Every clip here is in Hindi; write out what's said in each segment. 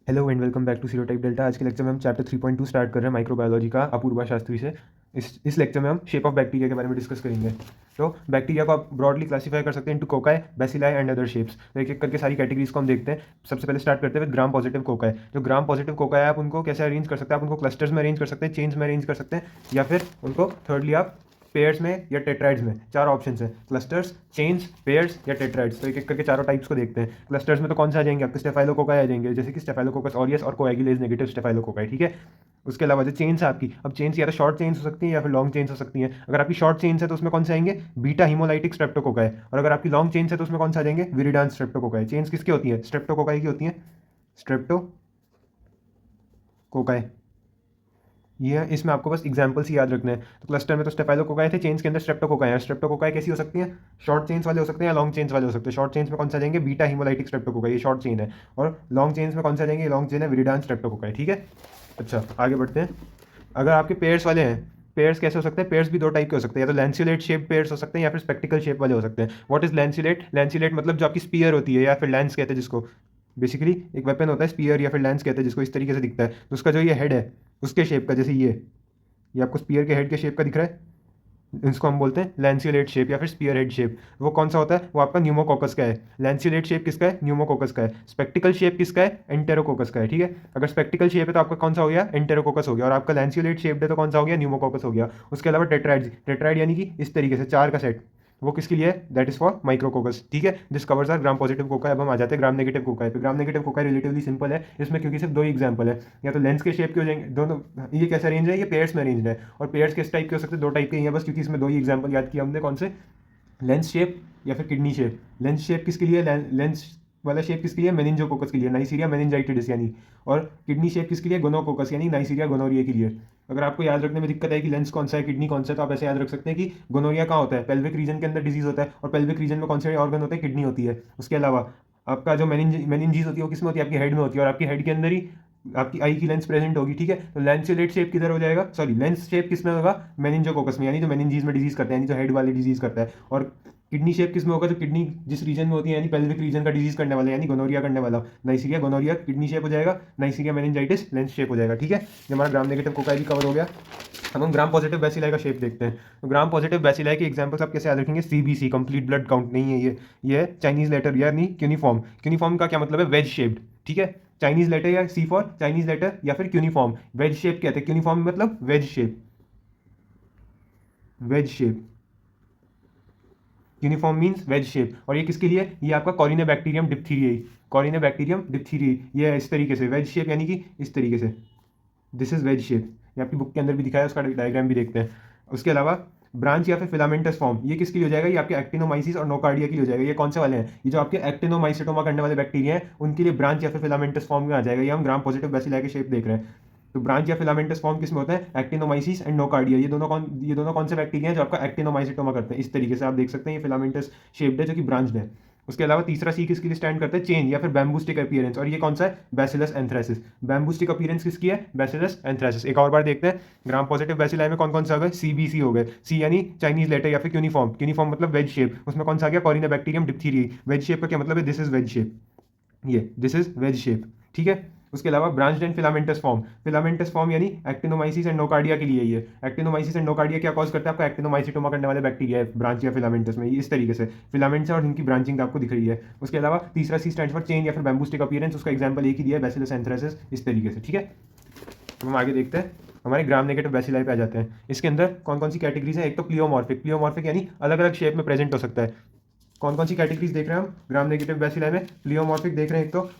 Hello and welcome back to Serotype Delta. आज के लेक्चर में हम चैप्टर 3.2 स्टार्ट कर रहे हैं माइक्रोबायोलॉजी का अपूर्वा शास्त्री से। इस लेक्चर में हम शेप ऑफ बैक्टीरिया के बारे में डिस्कस करेंगे। तो बैक्टीरिया को आप ब्रॉडली क्लासीफाई कर सकते हैं into cocci, bacilli and other shapes. तो एक एक करके सारी कैटेगरीज को हम देखते हैं। सबसे पहले स्टार्ट करते हैं विद ग्राम पॉजिटिव कोकाई। जो ग्राम पॉजिटिव कोकाई है आप उनको कैसे अरेंज कर सकते हैं? आप उनको क्लस्टर्स में अरेंज कर सकते हैं, चेन्स में अरेंज कर सकते हैं, या फिर उनको थर्डली आप पेयर्स में या टेट्राइड्स में। चार ऑप्शन है, क्लस्टर्स, चेन्स, पेयर्स या टेट्राइड्स। तो एक एक करके चारों टाइप्स को देखते हैं। क्लस्टर्स में तो कौन से आ जाएंगे? आपके स्टेफाइलोकोकाई आ जाएंगे, जैसे कि स्टेफाइलोकोकस ऑरियस और कोएगुलेज नेगेटिव स्टेफाइलोकोकाई। ठीक है। उसके अलावा जो चेन्स है आपकी, अब चेन्स या तो शॉर्ट चेन्स हो सकती हैं या फिर लॉन्ग चेन्स हो सकती हैं। अगर आपकी शॉर्ट चेन्स है तो उसमें कौन से आएंगे? Beta haemolytic streptococci. और अगर आपकी लॉन्ग चेन्स है तो उसमें कौन से आ जाएंगे? विरिडान स्ट्रेप्टोकोकाई। चेन्स किसकी होती है? स्ट्रेप्टोकोकाई की होती है, स्ट्रेप्टोकोकाई। ये है, इसमें आपको बस एग्जांपल्स ही याद रखने हैं। तो क्लस्टर में तो स्टेफाइलोकोकाई थे, चेन्स के अंदर स्ट्रेप्टोकोकाई है। स्ट्रेप्टोकोकाई कैसी हो सकती है? शॉर्ट चेन्स वाले हो सकते हैं या लॉन्ग चेन्स वाले हो सकते हैं। शॉर्ट चेन्स में कौन सा जाएंगे? बीटा हिमोलाइटिक स्ट्रेप्टोकोकाई, ये शॉर्ट चेन है। और लॉन्ग चेन्स में कौन सा जाएंगे? लॉन्ग चेन है विरिडान स्ट्रेप्टोकोकाई। ठीक है। अच्छा, आगे बढ़ते हैं। अगर आपके पेयर्स वाले हैं, पेयर्स कैसे हो सकते हैं? पेयर्स भी दो टाइप के हो सकते हैं, या तो लैंसिलेट शेप पेयर्स हो सकते हैं या फिर स्पेक्टिकल शेप वाले हो सकते हैं। What is लैंसिलेट? लैंसिलेट मतलब जो आपकी स्पीयर होती है या फिर लैंस कहते हैं जिसको। बेसिकली एक वेपन होता है स्पीयर या फिर लैंस कहते हैं जिसको, इस तरीके से दिखता है। तो उसका जो ये हेड है उसके शेप का, जैसे ये आपको स्पीयर के हेड के शेप का दिख रहा है, इसको हम बोलते हैं लैंसिलेट शेप या फिर स्पीयर हेड शेप। वो कौन सा होता है? वो आपका न्यूमोकोकस का है। लैंसिलेट शेप किसका है? न्यूमोकोकस का है। स्पेक्टिकल शेप किसका है? एंटेरोकोकस का है। ठीक है। अगर स्पेक्टिकल शेप है तो आपका कौन सा हो गया? एंटेरोकोकस हो गया। और आपका लैंसिलेट शेप है तो कौन सा हो गया? न्यूमोकोकस हो गया। उसके अलावा टेट्राइड, टेट्राइड यानी कि इस तरीके से चार का सेट, वो किसके लिए है? That is for micrococcus. ठीक है। This covers are Gram positive cocci. अब हम आ जाते हैं ग्राम नेगेटिव कोकाई पे। Gram negative cocci relatively simple है इसमें, क्योंकि सिर्फ दो ही एग्जांपल है। या तो लेंस के शेप के हो जाएंगे दोनों। ये कैसे अरेंज है? ये पेयर्स में अरेंज है। और पेयर्स किस टाइप के हो सकते हैं? दो टाइप के ही हैं बस, क्योंकि इसमें दो ही एग्जांपल याद किया हमने। कौन से? लेंस शेप या फिर किडनी शेप। लेंस शेप किसके लिए? लेंस वाला शेप किसके लिए? मेनिंजोकोकस के लिए, नाइसीरिया मेनिंजाइटिस यानी। और किडनी शेप किसके लिए? गोनोकोकस यानी नाइसीरिया गोनोरिया के लिए। अगर आपको याद रखने में दिक्कत है कि लेंस कौन सा है, किडनी कौन सा है, तो आप ऐसे याद रख सकते हैं कि गोनोरिया कहाँ होता है? पेल्विक रीजन के अंदर डिजीज होता है। और पेल्विक रीजन में कौन से ऑर्गन होते हैं? किडनी होती है। उसके अलावा आपका जो मेनिंजीज होती है वो किसमें होती है? आपकी हेड में होती है। और आपकी हेड के अंदर ही आपकी आई की लेंस प्रेजेंट होगी। ठीक है। तो लैंसिलेट शेप किधर हो जाएगा? सॉरी, लेंस शेप किस में होगा? मेनिंजोकोकस में, यानी जो मेनिंजीज में डिजीज करता है, यानी जो हेड वाले डिजीज करता है। और किडनी शेप किस में होगा? तो किडनी जिस रीजन में होती है, यानी पेल्विक रीजन का डिजीज करने वाला, यानी गोनोरिया करने वाला, नाइसीरिया गोनोरिया किडनी शेप हो जाएगा, नाइसीरिया मेनिंजाइटिस लेंस शेप हो जाएगा। ठीक है। ये हमारा ग्राम नेगेटिव कोकाई भी कवर हो गया। अब हम ग्राम पॉजिटिव बैसिलाई का शेप देखते हैं। तो ग्राम पॉजिटिव बैसिलाई के एग्जांपल्स आप कैसे याद रखेंगे? सीबीसी, कंप्लीट ब्लड काउंट नहीं है ये है चाइनीज लेटर यानी क्यूनिफॉर्म। क्यूनिफॉर्म का क्या मतलब है? Wedge shaped. ठीक है। चाइनीज लेटर या सी फॉर चाइनीज लेटर या फिर क्यूनिफॉर्म, वेज शेप कहते हैं। क्यूनिफॉर्म मतलब wedge shape, veg shape. Uniform means veg shape. और ये किसके लिए? ये आपका कॉरिनेबैक्टीरियम डिप्थीरियाई, कॉरिनेबैक्टीरियम डिप्थीरियाई। ये इस तरीके से वेज शेप, यानी कि इस तरीके से, दिस इज वेज शेप। ये आपकी बुक के अंदर भी दिखाया है, उसका डायग्राम भी देखते हैं। उसके अलावा ब्रांच या फिर फिलामेंटस फॉर्म, ये किसके लिए हो जाएगा? ये आपके एक्टिनोमाइसिस और नोकार्डिया के लिए हो जाएगा। ये कौन से वाले हैं? ये जो आपके एक्टिनोमाइसिटोमा करने वाले बैक्टीरिया हैं उनके लिए ब्रांच या फिर फिलामेंटस फॉर्म में आ जाएगा। ये हम ग्राम पॉजिटिव बैसिलाई के शेप देख रहे हैं। तो ब्रांच या फिलामेंटस फॉर्म किसमें होता है? Actinomyces and nocardia. ये दोनों कौन से बैक्टीरिया हैं जो आपका एक्टिनोमाइसिटोमा करते हैं? इस तरीके से आप देख सकते हैं ये फिलामेंटस शेप्ड है जो कि ब्रांच्ड है। उसके अलावा तीसरा सी किसके लिए स्टैंड करते हैं? चेन या फिर बैम्बू स्टिक अपीयरेंस। और ये कौन सा है? Bacillus anthracis. Bamboo stick appearance किसकी है? Bacillus anthracis. एक और बार देखते हैं। ग्राम पॉजिटिव बैसिलाई में कौन कौन सा हो गए? सीबीसी हो गए। सी यानी चाइनीज लेटर या फिर क्यूनिफॉर्म। क्यूनिफॉर्म मतलब वेज शेप। उसमें कौन सा आ गया? कॉरिनेबैक्टीरियम डिप्थीरियाई। वेज शेप का क्या मतलब है? दिस इज वेज शेप, ये दिस इज वेज शेप। ठीक है। उसके अलावा branched and filamentous form. Filamentous form यानी एक्टिनोमाइसिस एंड नोकार्डिया के लिए। ये एक्टिनोमाइसिस एंड नोकार्डिया क्या कॉज करता है? आपका एक्टिनोमाइसिटोमा करने वाले बैक्टीरिया है ब्रांच या फिलामेंटस में। इस तरीके से फिलामेंट्स और इनकी ब्रांचिंग आपको दिख रही है। उसके अलावा तीसरा सी स्टैंड फॉर चेन या फिर बैम्बू स्टिक अपीयरेंस। उसका एग्जांपल एक ही दिया है, बैसिलस एंथ्रेसिस। इस तरीके से। ठीक है। तो हम आगे देखते हैं, हमारे ग्राम नेगेटिव बैसिलाई पे आ जाते हैं। इसके अंदर कौन कौन सी कैटेगरीज है? एक तो प्लियोमॉर्फिक। प्लियोमॉर्फिक यानी अलग अलग शेप में प्रेजेंट हो सकता है। कौन कौन सी कैटेगरीज देख रहे हैं हम ग्राम नेगेटिव बैसिलाई में? प्लियोमॉर्फिक देख रहे हैं एक तो।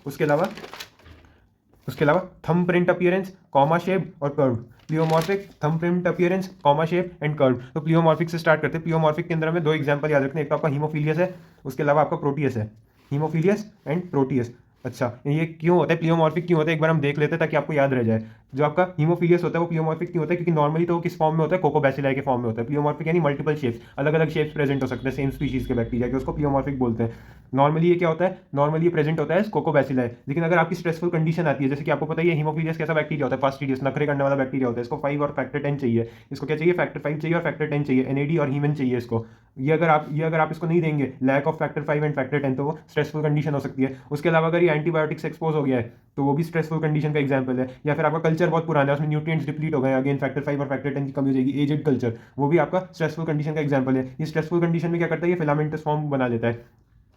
उसके अलावा thumb print appearance, comma shape और curve. Pleomorphic, thumb print appearance, comma shape and curve. तो प्लियोमॉर्फिक से स्टार्ट करते हैं। प्लियोमॉर्फिक के अंदर हमें दो एग्जांपल याद रखने हैं। एक तो आपका हीमोफिलियस है, उसके अलावा आपका प्रोटियस है। हीमोफिलियस एंड प्रोटियस। अच्छा, ये क्यों होता है? प्लियोमॉर्फिक क्यों होता है? एक बार हम देख लेते हैं ताकि आपको याद रह जाए। जो आपका हीमोफिलियस होता है वो प्लियोमॉर्फिक क्यों होता है? क्योंकि नॉर्मली तो वो किस फॉर्म में होता है? कोकोबैसिलाई के फॉर्म में होता है। प्लियोमॉर्फिक यानी मल्टीपल शेप्स, अलग अलग शेप्स प्रेजेंट हो सकते हैं सेम स्पीशीज के बैक्टीरिया के, उसको प्लियोमॉर्फिक बोलते हैं। नॉर्मली ये क्या होता है? नॉर्मली ये प्रेजेंट होता है कोकोबैसिलाई। लेकिन अगर आपकी स्ट्रेसफुल कंडीशन आती है, जैसे कि आपको पता है ये हीमोफिलियस कैसा बैक्टीरिया होता है? फास्टिडियस, नखरे करने वाला बैक्टीरिया होता है। इसको 5 और फैक्टर 10 चाहिए। इसको क्या चाहिए? फैक्टर 5 चाहिए और फैक्टर 10 चाहिए। एनएडी और हीमन चाहिए इसको। ये अगर आप इसको नहीं देंगे, lack of factor 5 and factor 10, तो वो स्ट्रेसफुल कंडीशन हो सकती है। उसके अलावा अगर ये एंटीबायोटिक्स एक्सपोज हो गया है तो वो भी स्ट्रेसफुल कंडीशन का एग्जांपल है। या फिर आपका कल्चर बहुत पुराना है, उसमें न्यूट्रिएंट्स डिप्लीट हो गए, अगेन फैक्टर 5 और फैक्टर 10 की कमी हो जाएगी, एजेड कल्चर, वो भी आपका स्ट्रेसफुल कंडीशन का एग्जांपल है। ये स्ट्रेसफुल कंडीशन में क्या करता है, ये फिलामेंटस फॉर्म बना लेता है।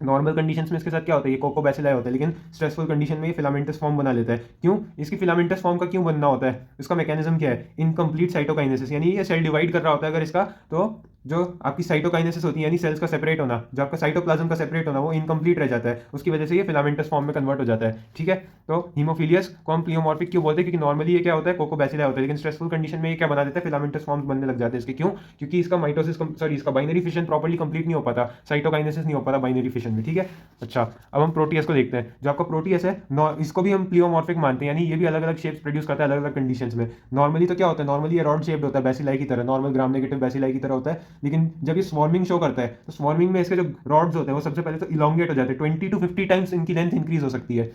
नॉर्मल कंडीशंस में इसके साथ क्या होता है, ये कोकोबैसिलाई होता है, लेकिन स्ट्रेसफुल कंडीशन में ये फिलामेंटस फॉर्म बना लेता है। क्यों, इसकी फिलामेंटस फॉर्म का क्यों बनना होता है, इसका मैकेनिज्म क्या है, इनकम्प्लीट साइटोकाइनेसिस, यानी ये सेल डिवाइड कर रहा होता है अगर इसका, तो जो आपकी साइटोकाइनेसिस होती है यानी सेल्स का सेपरेट होना, जो आपका साइटोप्लाज्म का सेपरेट होना, वो इनकम्प्लीट रह जाता है, उसकी वजह से ये फिलामेंटस फॉर्म में कन्वर्ट हो जाता है। ठीक है, तो हीमोफिलियस को हम प्लियोमॉर्फिक क्यों बोलते हैं, क्योंकि नॉर्मली ये क्या होता है, कोकोबैसिलाई होता है, लेकिन स्ट्रेसफुल कंडीशन में ये क्या बना देता है, फिलामेंटस फॉर्म बनने लग जाते हैं इसके। क्यों, क्योंकि इसका माइटोसिस सॉरी इसका बाइनरी फिशन प्रॉपर्ली कंप्लीट नहीं हो पाता, साइटोकाइनेसिस नहीं हो पाता बाइनरी फिशन में। ठीक है, अच्छा अब हम प्रोटीएस को देखते हैं। जो आपका प्रोटीएस है इसको भी हम प्लियोमॉर्फिक मानते हैं, यानी ये भी अलग अलग शेप्स प्रोड्यूस करता है अलग अलग कंडीशंस में। नॉर्मली तो क्या होता है, नॉर्मली ये रॉड शेप्ड होता है बैसिलाई की तरह, नॉर्मल ग्राम नेगेटिव बैसिलाई की तरह होता है, लेकिन जब ये स्वार्मिंग शो करता है तो स्वार्मिंग में इसके जो रॉड्स होते हैं वो सबसे पहले तो इलोंगेट हो जाते हैं, 20 to 50 टाइम्स इनकी लेंथ इंक्रीज हो सकती है।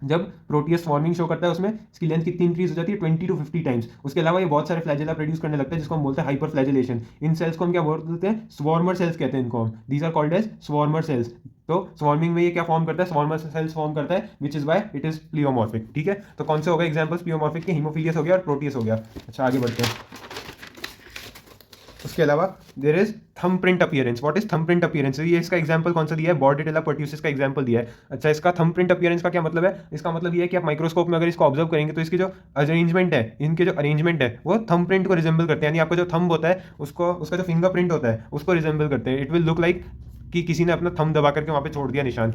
जब प्रोटीएस स्वार्मिंग शो करता है उसमें इसकी लेंथ कितनी इंक्रीज हो जाती है, 20 to 50 टाइम्स। उसके अलावा ये बहुत सारे फ्लैजेला प्रोड्यूस करने लगता है जिसको हम बोलते हैं हाइपर फ्लैजिलेशन। इन सेल्स को हम क्या बोलते हैं, स्वॉर्मर सेल्स कहते हैं इनको हम, these are called as swarmer cells. तो स्वार्मिंग में ये क्या फॉर्म करता है, स्वॉर्मर सेल्स फॉर्म करता है, which is why it is pleomorphic. ठीक है, तो कौन से हो गए एग्जांपल्स प्लियोमॉर्फिक के, हीमोफिलियस हो गया और प्रोटीएस हो गया। अच्छा आगे बढ़ते हैं। उसके अलावा there is thumbprint appearance. What is thumbprint appearance, ये इसका एग्जांपल कौन सा दिया है, बॉर्डेटेला परट्यूसिस का एग्जांपल दिया है। अच्छा इसका थंबप्रिंट अपीयरेंस का क्या मतलब है, इसका मतलब ये है कि आप माइक्रोस्कोप में अगर इसको ऑब्जर्व करेंगे तो इसकी जो अरेंजमेंट है, इनके जो अरेंजमेंट है वो थंबप्रिंट को रिजेंबल करते हैं, यानी आपका जो थंब होता है उसको, उसका जो फिंगरप्रिंट होता है उसको रिजेंबल करते हैं। इट विल लुक लाइक कि किसी ने अपना थंब दबा करके वहां पे छोड़ दिया निशान।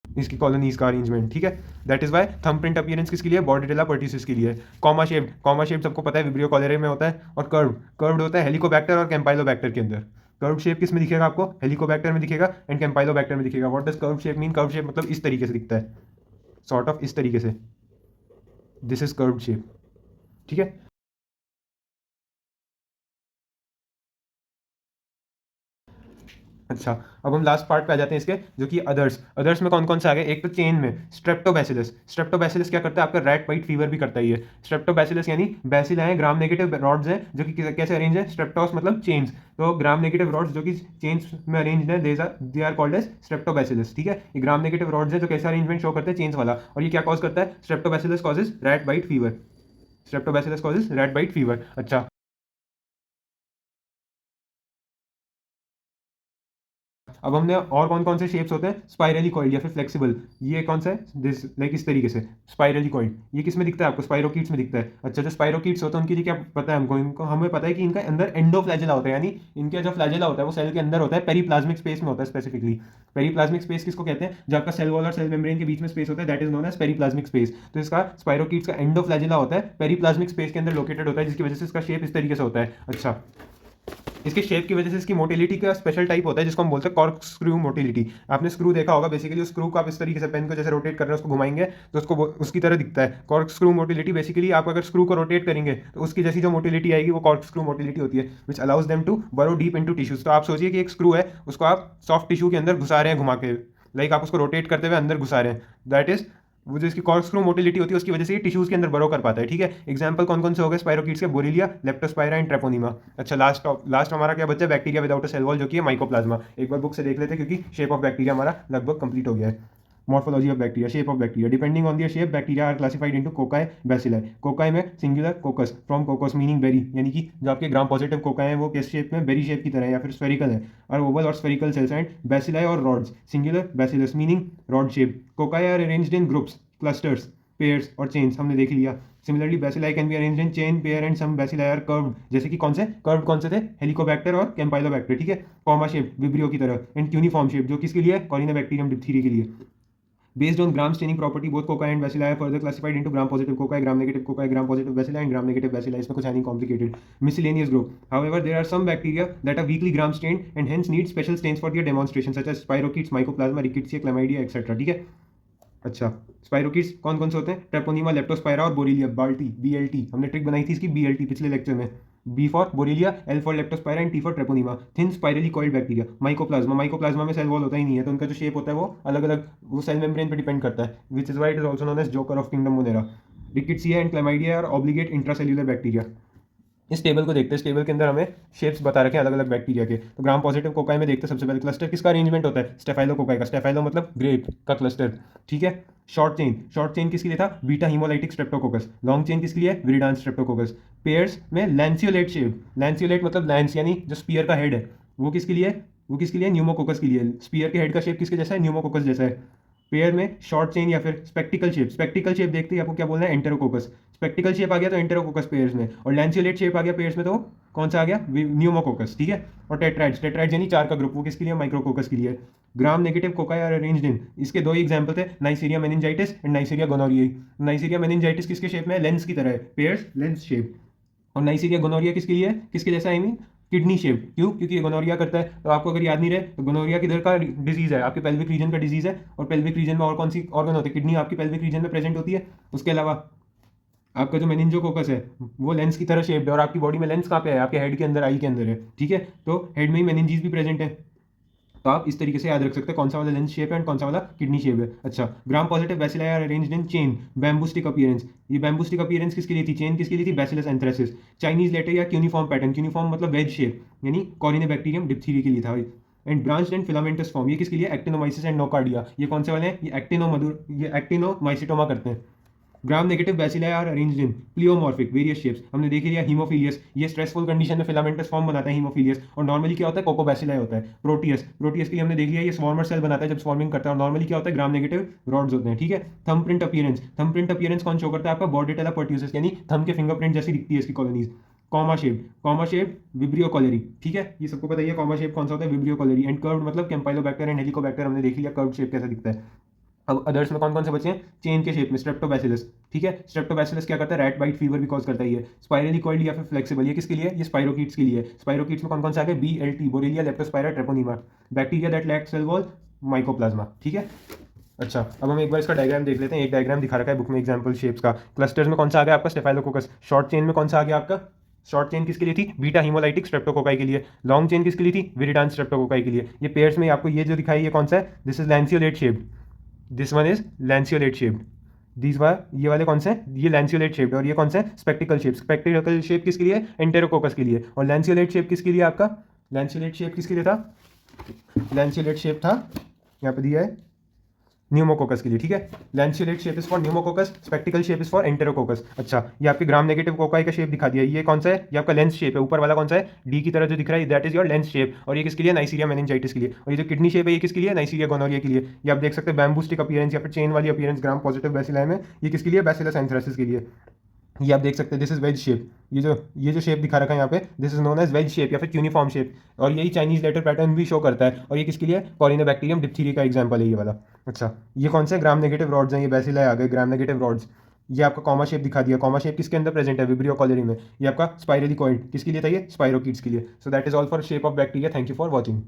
इसकी कॉलोनीज का अरेंजमेंट। ठीक है, that is why thumbprint appearance किसके लिए, बॉर्डेटेला परट्यूसिस के लिए। कॉमा शेप सबको पता है विब्रियो कॉलेरे में होता है, और कर्व्ड होता है हेलिकोबैक्टर और कैंपाइलोबैक्टर के अंदर। कर्व शेप किस में दिखेगा आपको, हेलिकोबैक्टर में दिखेगा एंड कैंपाइलोबैक्टर में दिखेगा। What does curve shape mean, curve shape मतलब इस तरीके से दिखता है, सॉर्ट ऑफ इस तरीके से, दिस इज कर्व शेप। ठीक है, अच्छा अब हम लास्ट पार्ट पे आ जाते हैं इसके, जो कि अदर्स में कौन कौन से आ गए। एक तो चेन में स्ट्रेप्टोबैसिलस क्या करता है, आपका रैट वाइट फीवर भी करता है ये। स्ट्रेप्टोबैसिलस यानी बैसिला है, ग्राम नेगेटिव रॉड्स हैं जो कि कैसे अरेंज है, स्ट्रेप्टोस मतलब चेन्स, तो ग्राम नेगेटिव रॉड्स जो कि चेन्स में अरेंज है, दे आर कॉल्ड एज स्ट्रेप्टोबैसिलस। ठीक है, ये ग्राम नेगेटिव रॉड्स है जो कैसे अरेंजमेंट शो करते हैं, चेन्स वाला। और ये क्या कॉज करता है, Streptobacillus causes rat bite fever, Streptobacillus causes rat bite fever. अच्छा अब हमने और कौन कौन से शेप्स होते हैं, स्पाइरली कॉइल्ड या फिर फ्लेक्सिबल, ये कौन सा है, दिस लाइक इस तरीके से स्पाइरली कॉइल्ड। ये किस में दिखता है आपको, स्पाइरोकीट्स में दिखता है। अच्छा जो स्पाइरोकीट्स होते हैं उनके लिए क्या पता है हमको, इनको हमें पता है कि इनका अंदर एंडोफ्लैजेला होता है, यानी इनका जो फ्लैजेला होता है वो सेल के अंदर होता है, पेरीप्लाज्मिक स्पेस में होता है स्पेसिफिकली। पेरीप्लाज्मिक स्पेस किसको कहते हैं, जो आपका सेल वॉल और सेल मेम्ब्रेन के बीच में स्पेस होता है, that is known as periplasmic space. तो इसका स्पाइरोकीट्स का एंडोफ्लैजेला होता है, पेरीप्लाज्मिक स्पेस के अंदर लोकेटेड होता है, जिसकी वजह से इसका शेप इस तरीके से होता है। अच्छा इसके शेप की वजह से इसकी मोटिलिटी का स्पेशल टाइप होता है जिसको हम बोलते हैं कॉर्क स्क्रू मोटिलिटी। आपने स्क्रू देखा होगा, बेसिकली उस स्क्रू को आप इस तरीके से पेन को जैसे रोटेट कर रहे हैं उसको घुमाएंगे तो उसको उसकी तरह दिखता है। कॉर्क स्क्रू मोटिलिटी बेसिकली आप अगर स्क्रू को रोटेट करेंगे तो उसकी जैसी जो मोटिलिटी आएगी वो कॉर्क स्क्रू मोटिलिटी होती है, विच अलाउज देम टू बरो डीप इनटू टिश्यूज। तो आप सोचिए कि एक स्क्रू है उसको आप सॉफ्ट टिश्यू के अंदर घुसा रहे हैं घुमा के, लाइक आप उसको रोटेट करते हुए अंदर घुसा रहे हैं, दैट इज वो जो इसकी कॉर्कस्क्रू मोटिलिटी होती है उसकी वजह से ये टिश्यूज के अंदर बरो कर पाता है। ठीक है, एग्जांपल कौन कौन से हो गए स्पाइरोकीट्स के, बोरिलिया, लेप्टोस्पाइरा एंड ट्रेपोनिमा। अच्छा लास्ट हमारा क्या बचा है, bacteria without a cell wall जो कि है माइकोप्लाज्मा। एक बार बुक से देख लेते हैं क्योंकि शेप ऑफ बैक्टीरिया हमारा लगभग कंप्लीट हो गया है। Morphology of bacteria, shape of bacteria, depending on their shape bacteria are classified into cocci bacilli. Cocci में singular coccus, from coccus meaning berry, यानी कि जो आपके ग्राम पॉजिटिव कोकाई हैं वो किस शेप में, बेरी शेप की तरह है या फिर स्फेरिकल है, और ओवल और स्फेरिकल सेल्स। एंड बैसिलाई और rods, singular bacillus meaning rod shape. Cocci are arranged in groups, clusters, pairs और चेन्स, हमने देख लिया। Similarly bacilli can be arranged in chain, pair and some bacilli are curved, जैसे कि कौन से कर्व्ड कौन से थे, हेलिकोबैक्टर और कैंपाइलोबैक्टर। ठीक है, कॉमा शेप विब्रियो की तरह, एंड क्यूनिफॉर्म शेप जो किसके लिए, कॉरिनोबैक्टीरियम डिप्थीरी के लिए। Based on gram staining property, both cocci and bacilli are further classified into gram positive cocci, gram negative cocci, gram positive bacilli, and gram negative bacilli. इसमें कुछ है नहीं complicated. Miscellaneous group. However, there are some bacteria that are weakly gram stained and hence need special stains for their demonstration, such as spirochetes, mycoplasma, rickettsia, chlamydia, etc. ठीक है, अच्छा स्पाइरोकीट्स कौन कौन से होते हैं, ट्रेपोनिमा, लेप्टोस्पाइरा और बोरिलिया। BLT हमने ट्रिक बनाई थी इसकी, BLT पिछले लेक्चर में। B for Borrelia, L for Leptospira and T for Treponema. Thin spirally coiled bacteria. Mycoplasma में सेल वॉल होता ही नहीं है तो उनका जो शेप होता है वो अलग अलग वो सेल मेम्ब्रेन पे डिपेंड करता है, which is why it is also known as joker of kingdom Monera. Rickettsia and Chlamydia are obligate intracellular bacteria. इस टेबल को देखते हैं। इस टेबल के अंदर हमें शेप्स बता रखे हैं अलग अलग बैक्टीरिया के। तो ग्राम पॉजिटिव कोकाई में देखते हैं सबसे पहले क्लस्टर किसका अरेंजमेंट होता है, स्टेफाइलोकोकाई का। स्टेफाइलो मतलब ग्रेप का क्लस्टर, ठीक है। शॉर्ट चेन किसके लिए था, beta haemolytic Streptococcus. Long chain किसके लिए, विरिडान स्ट्रेप्टोकोकस। पेयर्स में लैंसियोलेट शेप, लैंसियोलेट मतलब लैंस यानी जो स्पीयर का हेड है वो किसके लिए, वो किसके लिए, न्यूमोकोकस के लिए। स्पीयर के हेड का शेप किसके जैसा है, न्यूमोकोकस जैसा है। पेयर में शॉर्ट चेन या फिर स्पेक्टिकल शेप, स्पेक्टिकल शेप देखते हैं आपको क्या बोलना है, एंटेरोकोकस। स्पेक्टिकल शेप आ गया तो एंटेरोकोकस पेयर्स में, और लैंसियोलेट शेप आ गया पेयर्स में तो कौन सा आ गया, न्यूमोकोकस, ठीक है। और टेट्राइड्स, टेट्राइड्स यानी 4 का ग्रुप, वो किसके लिए, माइक्रोकोकस के लिए। Gram negative cocci are arranged in, इसके 2 ही एग्जांपल थे, Neisseria meningitidis and Neisseria gonorrhoeae. Neisseria meningitidis किसके शेप में है, लेंस की तरह है, पेयर्स लेंस शेप। और नाइसीरिया गोनोरिया किसके लिए है, किसके जैसा, आई मीन किडनी शेप। क्यों, क्योंकि ये गोनोरिया करता है। तो आपको अगर याद नहीं रहे तो गोनोरिया किधर का डिजीज है, आपके पेल्विक रीजन का डिजीज है। और पेल्विक रीजन में और कौन सी ऑर्गन होती है, किडनी आपकी पेल्विक रीजन में प्रेजेंट होती है। उसके अलावा आपका जो मेनिंजोकोकस है वो लेंस की तरह शेप्ड है, और आपकी बॉडी में लेंस कहाँ पे है, आपके हेड के अंदर, आई के अंदर है, ठीक है। तो हेड में ही मेनिंजीज भी प्रेजेंट है। तो आप इस तरीके से याद रख सकते हैं कौन सा वाला लेंस शेप है एंड कौन सा वाला किडनी शेप है। अच्छा, Gram positive bacilli are arranged in chain bamboo stick appearance. ये बैम्बू स्टिक अपीयरेंस किसके लिए थी, चेन किसके लिए थी, बैसिलस एंथ्रेसिस। चाइनीज लेटर या क्यूनिफॉर्म पैटर्न, क्यूनिफॉर्म मतलब वेज शेप यानी कॉरिनेबैक्टीरियम डिप्थीरी के लिए था। And branch and filamentous form, ये किसके लिए, एक्टिनोमाइसिस एंड नोकार्डिया। ये कौन से वाले हैं, ये एक्टिनोमाइसिटोमा करते हैं। ग्राम negative bacilli are arranged in pleomorphic various shapes. हमने देख लिया हीमोफीलियस, ये स्ट्रेसफुल कंडीशन में फिलामेंटस फॉर्म बनाता है हीमोफीलियस। और नॉर्मली क्या होता है, कोकोबैसिलाई होता है। प्रोटियस, प्रोटियस के लिए हमने देख लिया ये स्वार्मर सेल बनाता है जब स्वार्मिंग करता है। और नॉर्मली क्या होता है, ग्राम नेगेटिव रॉड्स होते हैं, ठीक है। थंबप्रिंट अपीयरेंस, थंबप्रिंट अपीयरेंस कौन शो करता है, आपका बॉर्डेटेला पर्ट्यूसिस यानी थंब के फिंगरप्रिंट जैसी दिखती है इसकी colonies. Comma shape vibrio cholerae, ठीक है, ये सबको पता है कॉमा शेप कौन सा होता है, विब्रियो कॉलेरी। एंड कर्व्ड मतलब कैंपाइलोबैक्टर एंड हेलिकोबैक्टर, हमने देख लिया कर्व्ड शेप कैसा दिखता है। अब अदर्स में कौन कौन से बचे हैं, चेन के शेप में स्ट्रेप्टोबैसिलस, ठीक है। स्ट्रेप्टोबैसिलस क्या करता है, रैट बाइट फीवर भी कॉज करता है ये। स्पाइरली कॉइल्ड या फिर फ्लेक्सिबल, ये किसके लिए, ये स्पाइरोकीट्स के लिए। स्पाइरोकीट्स में कौन कौन से आ गए, BLT Borrelia Leptospira Treponema. Bacteria that lack cell wall Mycoplasma, ठीक है। अच्छा, अब हम एक बार इसका डायग्राम देख लेते हैं। एक डायग्राम दिखा रखा है बुक में एग्जांपल शेप्स का। क्लस्टर्स में कौन सा आ गया आपका, स्टेफाइलोकोकस। शॉर्ट चेन में कौन सा आ गया आपका, शॉर्ट चेन किसके लिए थी, बीटा हीमोलाइटिक स्ट्रेप्टोकोकाई के लिए। लॉन्ग चेन किसके लिए थी, विरिडान स्ट्रेप्टोकोकाई के लिए। ये पेयर्स में आपको ये जो दिखाई, ये कौन सा है, this is lanceolate shaped, this one is lanceolate shaped. These were, ये वाले कौन से हैं, ये लैंसियोलेट शेप्ड। और ये कौन से हैं, स्पेक्टिकल शेप। स्पेक्टिकल शेप किसके लिए, एंटेरोकोकस के लिए। और लैंसियोलेट शेप किसके लिए आपका, लैंसियोलेट शेप किसके लिए था, लैंसियोलेट शेप था यहाँ पे दिया है न्यूमोकोकस के लिए, ठीक है। Lanceolate shape is for pneumococcus, spectacle shape is for Enterococcus. अच्छा, ये आपके ग्राम नेगेटिव कोकाई का शेप दिखा दिया। ये कौन सा है, ये आपका लेंस शेप है। ऊपर वाला कौन सा है, डी की तरह जो दिख रहा है, that is your lens shape. और ये किसके लिए, नाइसीरिया मेनिंजाइटिस के लिए। और ये जो किडनी शेप है ये किसके लिए, नाइसीरिया गोनोरिया के लिए। ये आप देख सकते हैं बैम्बू स्टिक अपीयरेंस या फिर चेन वाली अपीयरेंस ग्राम पॉजिटिव बैसिलाई में, ये किसके लिए, बैसिलस एंथ्रेसिस के लिए। ये आप देख सकते हैं, दिस इज वेज शेप। ये जो शेप दिखा रखा है यहाँ पे, this is known as wedge shape या फिर यूनिफॉर्म शेप। और यही चाइनीज लेटर पैटर्न भी शो करता है। और ये किसके लिए, कॉरिनेबैक्टीरियम डिप्थीरी का एग्जांपल है ये वाला। अच्छा, ये कौन से ग्राम नेगेटिव रॉड्स हैं, ये बैसिलाई आ गए ग्राम नेगेटिव रॉड्स। ये आपका कॉमा शेप दिखा दिया। कॉमा शेप किसके अंदर प्रेजेंट है, विब्रियो कॉलेरी में। ये आपका स्पाइरली कॉइल्ड किसके लिए था, ये स्पाइरोकीट्स के लिए। So that is all for shape of bacteria. Thank you for watching.